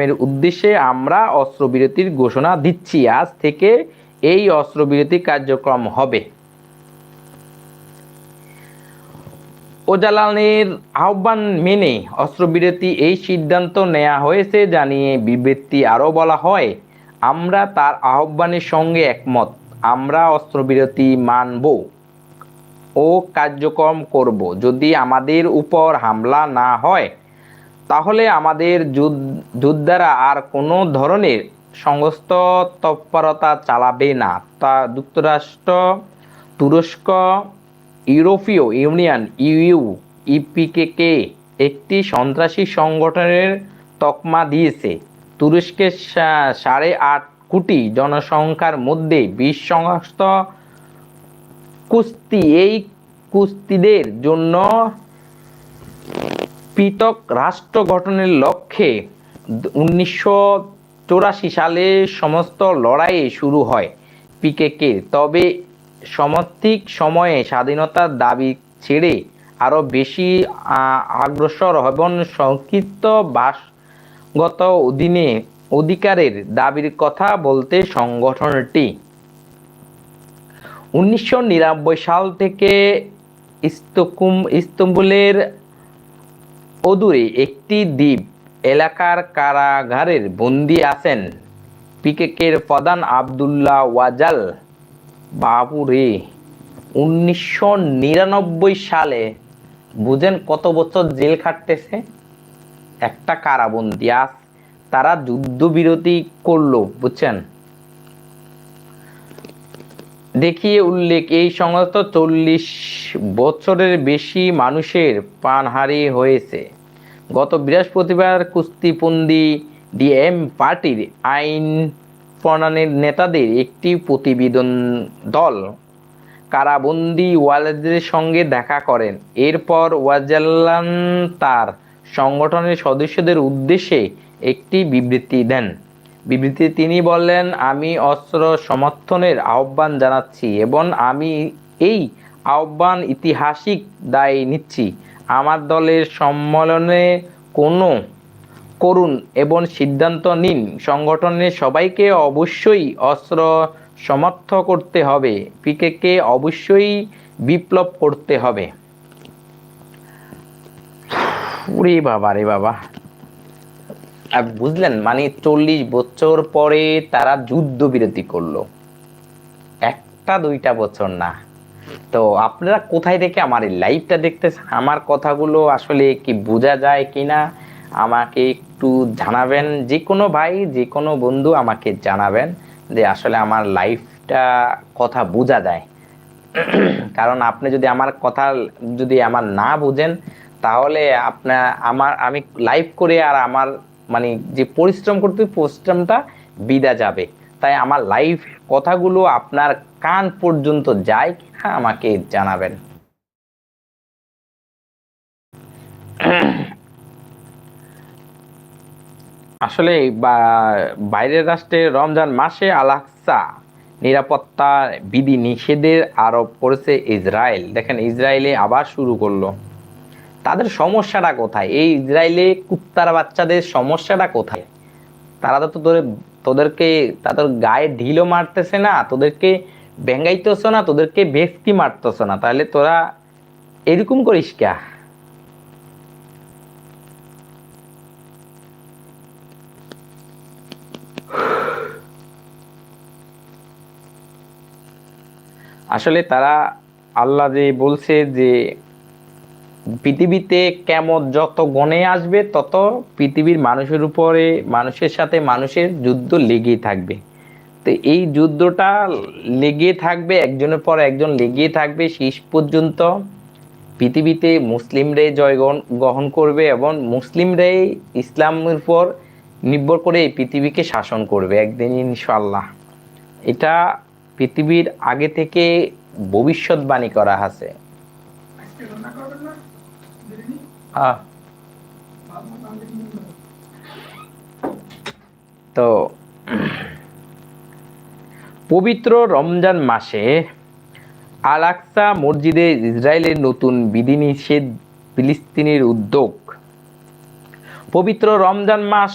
এর উদ্দেশ্যে আমরা অস্ত্রবিরতির ঘোষণা দিচ্ছি। আজ থেকে এই অস্ত্রবিরতি কার্যক্রম হবে। ওজালানের আহ্বান মেনে অস্ত্রবিরতি এই সিদ্ধান্ত নেওয়া হয়েছে জানিয়ে বিবৃতি আরও বলা হয়, আমরা তার আহ্বানের সঙ্গে একমত। আমরা অস্ত্রবিরতি মানব ও কার্যক্রম করব। যদি আমাদের উপর হামলা না হয় তাহলে আমাদের যোদ্ধারা আর কোনো ধরনের সংঘর্ষ তৎপরতা চালাবে না। তা যুক্তরাষ্ট্র, তুরস্ক, ইউরোপীয় ইউনিয়ন ইইউ, ইপিকেকে একটি সন্ত্রাসী সংগঠনের তকমা দিয়েছে। তুরস্কের 8.5 কোটি জনসংখ্যার মধ্যে 20 শতাংশ কুস্তি। এই কুস্তিদের জন্য পৃথক রাষ্ট্র গঠনের লক্ষ্যে 1984 সালে সমস্ত লড়াই শুরু হয় পিকেকে। তবে সাম্প্রতিক সময়ে স্বাধীনতার দাবি ছেড়ে আরও বেশি অগ্রসর এবং সংক্ষিপ্ত বাসগত অধিকারের দাবির কথা বলতে সংগঠনটি 1999 সাল থেকে ইস্তাম্বুলের অদূরে একটি দ্বীপ এলাকার কারাগারের বন্দী আছেন পিকেকের প্রধান আবদুল্লাহ ওয়াজাল। বাবুরে, 1999 সালে বুঝেন কত বছর জেল খাটতেছে একটা কারাবন্দী। আজ তারা যুদ্ধবিরতি করলো, বুঝছেন। দেখিয়ে উল্লেখ, এই সংস্থ 40 বছরের বেশি মানুষের প্রাণহানি হয়েছে। গত বৃহস্পতিবার কুস্তিবন্দী ডিএম পার্টির আইন প্রণয়নের নেতাদের একটি প্রতিবেদন দল কারাবন্দী ওয়াজেদের সঙ্গে দেখা করেন। এরপর ওয়াজালান তার সংগঠনের সদস্যদের উদ্দেশ্যে একটি বিবৃতি দেন। বিবৃতিতে তিনি বললেন, আমি অস্ত্র সমর্থনের আহ্বান জানাচ্ছি এবং আমি এই আহ্বান ঐতিহাসিক দায় নিচ্ছি। আমার দলের সম্মেলনে করুন এবং সিদ্ধান্ত নিন। সংগঠনের সবাইকে অবশ্যই অস্ত্র সমর্থন করতে হবে। পিকেকে অবশ্যই বিপ্লব করতে হবে। ওরে বাবা রে বাবা, বুঝলেন, মানে 40 বছর পরে তারা যুদ্ধবিরতি করলো, 1-2 বছর না। তো আপনারা কোথায় থেকে আমার এই লাইভটা দেখতেছেন? আমার কথাগুলো আসলে কি বোঝা যায় কিনা আমাকে একটু জানাবেন। যে কোনো ভাই, যে কোনো বন্ধু আমাকে জানাবেন যে আসলে আমার লাইভটা কথা বোঝা যায়। কারণ আপনি যদি আমার কথা আমার না বুঝেন তাহলে আমি লাইভ করে আর আমার মানে যে পরিশ্রম করতে পরিশ্রমটা বিদা যাবে। তাই আমার লাইভ কথাগুলো আপনার কান পর্যন্ত যায় কিনা আমাকে জানাবেন। আসলে বাইরের রাষ্ট্রে রমজান মাসে আল-আকসা নিরাপত্তা বিধি নিষেধের আরোপ করেছে ইসরায়েল। দেখেন, ইসরায়েলে আবার শুরু করলো। তাদের সমস্যাটা কোথায়? এই ইসরায়েলে কুত্তার বাচ্চাদের সমস্যাটা কোথায়? তারা তো তোদেরকে তাদের গায়ে ঢিলও মারতেছে না, তোদেরকে বেঙ্গাইতেছ না, তোদেরকে ভেস্কি মারতেছ না, তাহলে তোরা এরকম করিস কে? আসলে তারা, আল্লাহ যে বলছে যে পৃথিবীতে কিয়ামত যত গনে আসবে তত পৃথিবীর মানুষের উপরে, মানুষের সাথে মানুষের যুদ্ধ লেগেই থাকবে। তো এই যুদ্ধটা লেগে থাকবে, একজনের পর একজন লেগেই থাকবে। শেষ পর্যন্ত পৃথিবীতে মুসলিমরাই জয় গ্রহণ করবে এবং মুসলিমরাই ইসলামের উপর নির্ভর করে এই পৃথিবীকে শাসন করবে একদিন ইনশাআল্লাহ। এটা পৃথিবীর আগে থেকে ভবিষ্যৎবাণী করা আছে। তো পবিত্র রমজান মাসে আল-আকসা মসজিদে ইসরায়েলের নতুন বিধিনিষেধ, ফিলিস্তিনের উদ্যোগ। পবিত্র রমজান মাস